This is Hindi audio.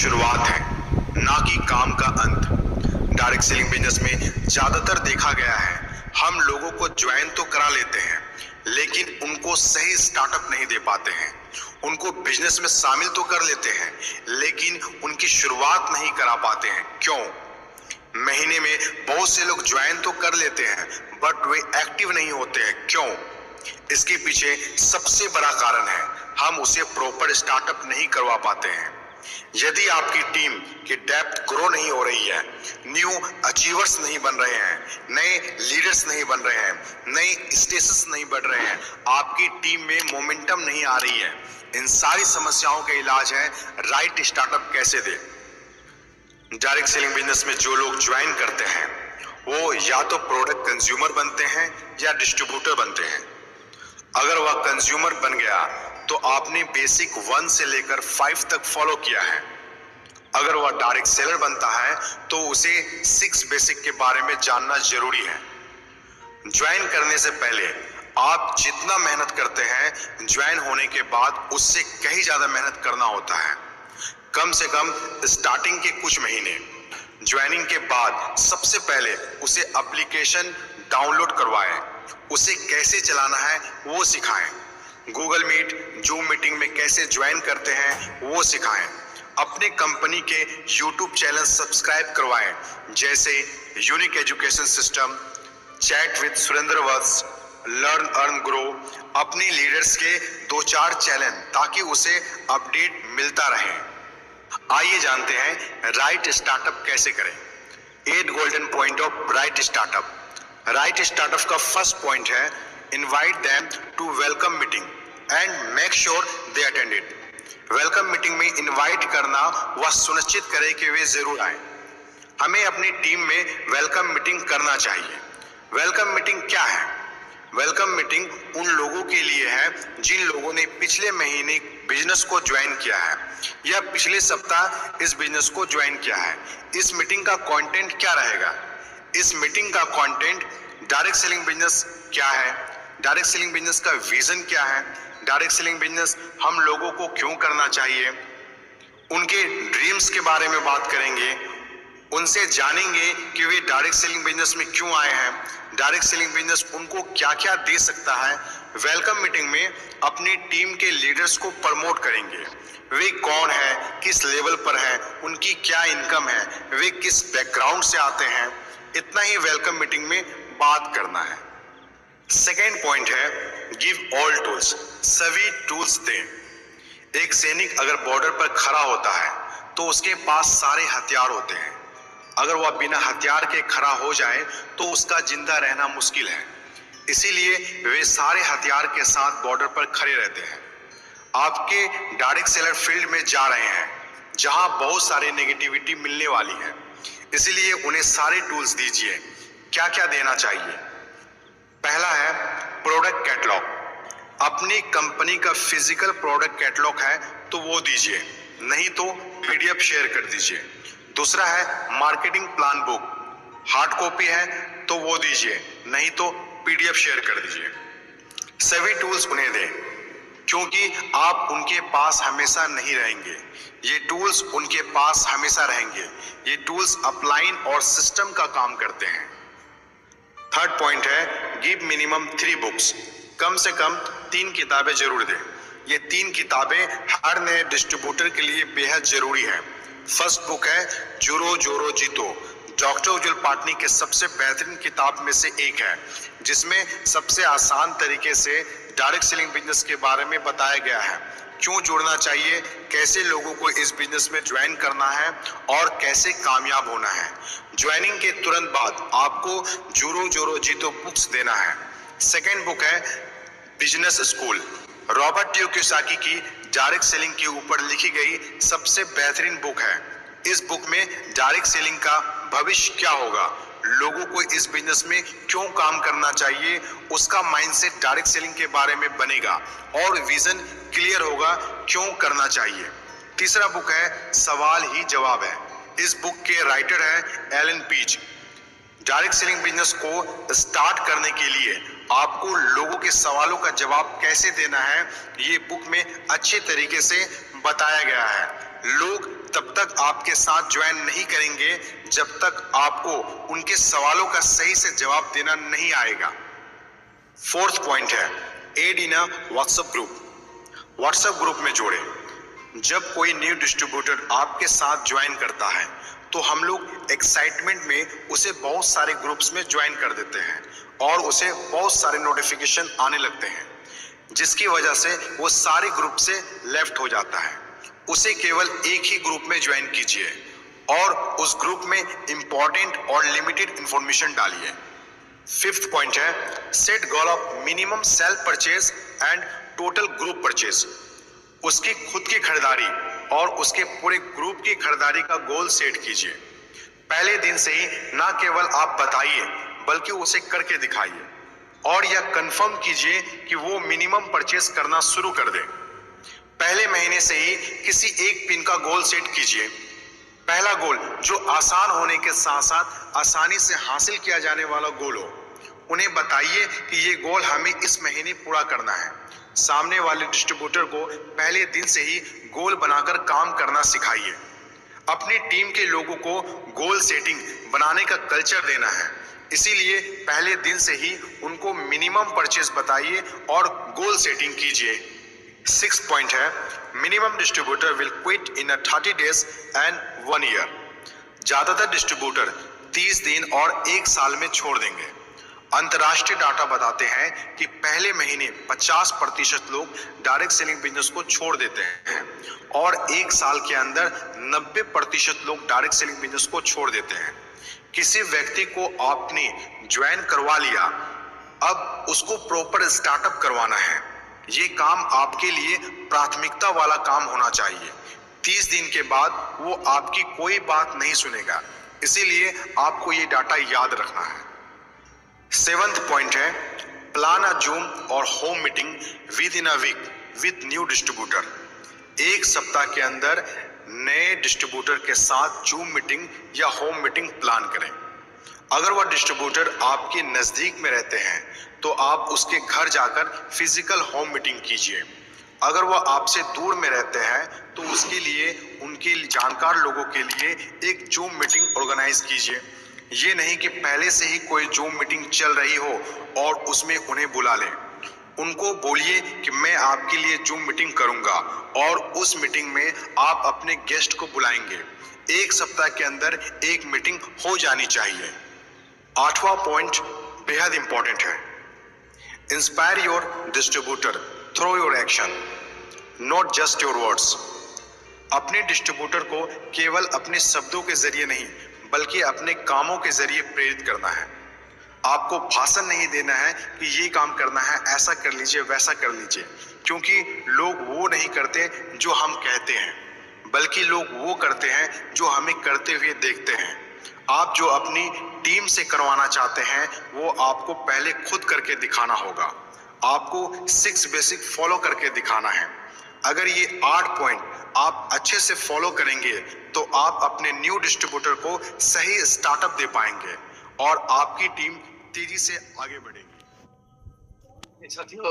शुरुआत है, ना कि काम का अंत। डायरेक्ट सेलिंग बिजनेस में ज्यादातर देखा गया है, हम लोगों को ज्वाइन तो करा लेते हैं, लेकिन उनको सही स्टार्टअप नहीं दे पाते हैं। उनको बिजनेस में शामिल तो कर लेते हैं, लेकिन उनकी शुरुआत नहीं करा पाते हैं। क्यों? महीने में बहुत से लोग ज्वाइन तो कर लेते हैं, बट वे एक्टिव नहीं होते हैं। क्यों? इसके पीछे सबसे बड़ा कारण है, हम उसे प्रॉपर स्टार्टअप नहीं करवा पाते हैं। यदि आपकी टीम की डेप्थ ग्रो नहीं हो रही है, न्यू अचीवर्स नहीं बन रहे हैं, नए लीडर्स नहीं बन रहे हैं, नए स्टेटस नहीं बढ़ रहे हैं, आपकी टीम में मोमेंटम नहीं आ रही है, इन सारी समस्याओं का इलाज है राइट स्टार्टअप कैसे दे। डायरेक्ट सेलिंग बिजनेस में जो लोग ज्वाइन करते हैं, वो या तो प्रोडक्ट कंज्यूमर बनते हैं या डिस्ट्रीब्यूटर बनते हैं। अगर वह कंज्यूमर बन गया तो आपने बेसिक 1 से लेकर 5 तक फॉलो किया है। अगर वह डायरेक्ट सेलर बनता है तो उसे 6 बेसिक के बारे में जानना जरूरी है। ज्वाइन करने से पहले आप जितना मेहनत करते हैं, ज्वाइन होने के बाद उससे कहीं ज्यादा मेहनत करना होता है। कम से कम स्टार्टिंग के कुछ महीने, ज्वाइनिंग के बाद सबसे पहले उसे एप्लीकेशन डाउनलोड करवाएं, उसे कैसे चलाना है वो सिखाएं, गूगल मीट, जूम मीटिंग में कैसे ज्वाइन करते हैं वो सिखाएं, अपने कंपनी के यूट्यूब चैनल सब्सक्राइब करवाएं, जैसे unique education system, chat with Surendra Vats, learn earn grow, अपने लीडर्स के 2-4 चैनल, ताकि उसे अपडेट मिलता रहे। आइए जानते हैं राइट स्टार्टअप कैसे करें। 8 golden point of right startup. Right startup का फर्स्ट पॉइंट है, invite them to welcome meeting and make sure they attend it. Welcome meeting में इनवाइट करना, वह सुनिश्चित करें कि वे जरूर आए। हमें अपनी टीम में वेलकम मीटिंग करना चाहिए। वेलकम मीटिंग क्या है? वेलकम मीटिंग उन लोगों के लिए है जिन लोगों ने पिछले महीने बिजनेस को ज्वाइन किया है या पिछले सप्ताह इस बिजनेस को ज्वाइन किया है। इस मीटिंग का कंटेंट क्या रहेगा? इस मीटिंग का कंटेंट डायरेक्ट सेलिंग बिजनेस क्या है, डायरेक्ट सेलिंग बिजनेस का विजन क्या है, डायरेक्ट सेलिंग बिजनेस हम लोगों को क्यों करना चाहिए, उनके ड्रीम्स के बारे में बात करेंगे, उनसे जानेंगे कि वे डायरेक्ट सेलिंग बिजनेस में क्यों आए हैं, डायरेक्ट सेलिंग बिजनेस उनको क्या क्या दे सकता है। वेलकम मीटिंग में अपनी टीम के लीडर्स को प्रमोट करेंगे, वे कौन है, किस लेवल पर है, उनकी क्या इनकम है, वे किस बैकग्राउंड से आते हैं, इतना ही वेलकम मीटिंग में बात करना है। सेकेंड पॉइंट है, गिव ऑल टूल्स, सभी टूल्स दें। एक सैनिक अगर बॉर्डर पर खड़ा होता है तो उसके पास सारे हथियार होते हैं। अगर वह बिना हथियार के खड़ा हो जाए तो उसका जिंदा रहना मुश्किल है, इसीलिए वे सारे हथियार के साथ बॉर्डर पर खड़े रहते हैं। आपके डायरेक्ट सेलर फील्ड में जा रहे हैं जहां बहुत सारे नेगेटिविटी मिलने वाली है, इसीलिए उन्हें सारे टूल्स दीजिए। क्या क्या देना चाहिए? पहला है प्रोडक्ट कैटलॉग। अपनी कंपनी का फिजिकल प्रोडक्ट कैटलॉग है तो वो दीजिए, नहीं तो पीडीएफ शेयर कर दीजिए। दूसरा है marketing plan book, hard copy है तो वो दीजिए, नहीं तो पीडीएफ शेयर कर दीजिए। सभी टूल्स उन्हें दें, क्योंकि आप उनके पास हमेशा नहीं रहेंगे, ये टूल्स उनके पास हमेशा रहेंगे। ये टूल्स अपलाइन और सिस्टम का काम करते हैं। थर्ड पॉइंट है, गिव मिनिमम 3 बुक्स। कम से कम 3 किताबें जरूर दें। ये 3 किताबें हर नए डिस्ट्रीब्यूटर के लिए बेहद जरूरी है। फर्स्ट बुक है जुरो जोरो जीतो, डॉक्टर उज्जवल पाटनी के सबसे बेहतरीन किताब में से एक है, जिसमें सबसे आसान तरीके से डायरेक्ट सेलिंग बिजनेस के बारे में बताया गया है। क्यों जुड़ना चाहिए, कैसे लोगों को इस बिजनेस में ज्वाइन करना है और कैसे कामयाब होना है। ज्वाइनिंग के तुरंत बाद आपको जुरो जोरो जीतो बुक्स देना है। सेकेंड बुक है बिजनेस स्कूल, रॉबर्ट कियोसाकी की डायरेक्ट सेलिंग के ऊपर लिखी गई सबसे बेहतरीन बुक है। इस बुक में डायरेक्ट सेलिंग का भविष्य क्या होगा, लोगों को इस बिजनेस में क्यों काम करना चाहिए, उसका माइंडसेट डायरेक्ट सेलिंग के बारे में बनेगा और विजन क्लियर होगा क्यों करना चाहिए। तीसरा बुक है सवाल ही जवाब है। इस बुक के राइटर हैं Allan Pease. Direct selling business को स्टार्ट करने के लिए आपको लोगों के सवालों का जवाब कैसे देना है, ये बुक में अच्छे तरीके से बताया गया है। लोग तब तक आपके साथ ज्वाइन नहीं करेंगे जब तक आपको उनके सवालों का सही से जवाब देना नहीं आएगा। फोर्थ पॉइंट है, add in a WhatsApp group. WhatsApp group में जोड़े। जब कोई न्यू डिस्ट्रीब्यूटर आपके साथ ज्वाइन करता है तो हम लोग एक्साइटमेंट में उसे बहुत सारे ग्रुप्स में ज्वाइन कर देते हैं और उसे बहुत सारे नोटिफिकेशन आने लगते हैं, जिसकी वजह से वो सारे ग्रुप से लेफ्ट हो जाता है। उसे केवल एक ही ग्रुप में ज्वाइन कीजिए और उस ग्रुप में इंपॉर्टेंट और लिमिटेड इंफॉर्मेशन डालिए। फिफ्थ पॉइंट है, set goal of minimum self purchase and total group purchase. उसकी खुद की खरीदारी और उसके पूरे ग्रुप की खरीदारी का गोल सेट कीजिए। पहले दिन से ही ना केवल आप बताइए बल्कि उसे करके दिखाइए और यह कंफर्म कीजिए कि वो मिनिमम परचेज करना शुरू कर दे। पहले महीने से ही किसी एक पिन का गोल सेट कीजिए। पहला गोल जो आसान होने के साथ साथ आसानी से हासिल किया जाने वाला गोल हो। उन्हें बताइए कि ये गोल हमें इस महीने पूरा करना है। सामने वाले डिस्ट्रीब्यूटर को पहले दिन से ही गोल बनाकर काम करना सिखाइए। अपनी टीम के लोगों को गोल सेटिंग बनाने का कल्चर देना है, इसीलिए पहले दिन से ही उनको मिनिमम परचेज बताइए और गोल सेटिंग कीजिए। सिक्स पॉइंट है, minimum distributor will quit in 30 days and 1 year. ज्यादातर डिस्ट्रीब्यूटर 30 दिन और 1 साल में छोड़ देंगे। अंतर्राष्ट्रीय डाटा बताते हैं कि पहले महीने 50% लोग डायरेक्ट सेलिंग बिजनेस को छोड़ देते हैं और 1 साल के अंदर 90% लोग डायरेक्ट सेलिंग बिजनेस को छोड़ देते हैं। किसी व्यक्ति को आपने ज्वाइन करवा लिया, अब उसको प्रॉपर स्टार्टअप करवाना है। ये काम आपके लिए प्राथमिकता वाला काम होना चाहिए। 30 दिन के बाद वो आपकी कोई बात नहीं सुनेगा, इसीलिए आपको ये डाटा याद रखना है। सेवंथ पॉइंट है, प्लान अ जूम और home meeting within a week with new distributor. 1 सप्ताह के अंदर नए डिस्ट्रीब्यूटर के साथ जूम मीटिंग या होम मीटिंग प्लान करें। अगर वह डिस्ट्रीब्यूटर आपके नजदीक में रहते हैं तो आप उसके घर जाकर फिजिकल होम मीटिंग कीजिए। अगर वह आपसे दूर में रहते हैं तो उसके लिए उनके जानकार लोगों के लिए एक जूम मीटिंग ऑर्गेनाइज कीजिए। ये नहीं कि पहले से ही कोई जूम मीटिंग चल रही हो और उसमें उन्हें बुला लें। उनको बोलिए कि मैं आपके लिए जूम मीटिंग करूंगा और उस मीटिंग में आप अपने गेस्ट को बुलाएंगे। 1 सप्ताह के अंदर एक मीटिंग हो जानी चाहिए। 8वां पॉइंट बेहद इंपॉर्टेंट है, inspire your distributor through your action, not just your words. अपने डिस्ट्रीब्यूटर को केवल अपने शब्दों के जरिए नहीं बल्कि अपने कामों के जरिए प्रेरित करना है। आपको भाषण नहीं देना है कि ये काम करना है, ऐसा कर लीजिए, वैसा कर लीजिए, क्योंकि लोग वो नहीं करते जो हम कहते हैं, बल्कि लोग वो करते हैं जो हमें करते हुए देखते हैं। आप जो अपनी टीम से करवाना चाहते हैं वो आपको पहले खुद करके दिखाना होगा। आपको 6 बेसिक फॉलो करके दिखाना है। अगर ये 8 पॉइंट आप अच्छे से फॉलो करेंगे तो आप अपने न्यू डिस्ट्रीब्यूटर को सही स्टार्टअप दे पाएंगे और आपकी टीम तेजी से आगे बढ़ेगी। साथियों,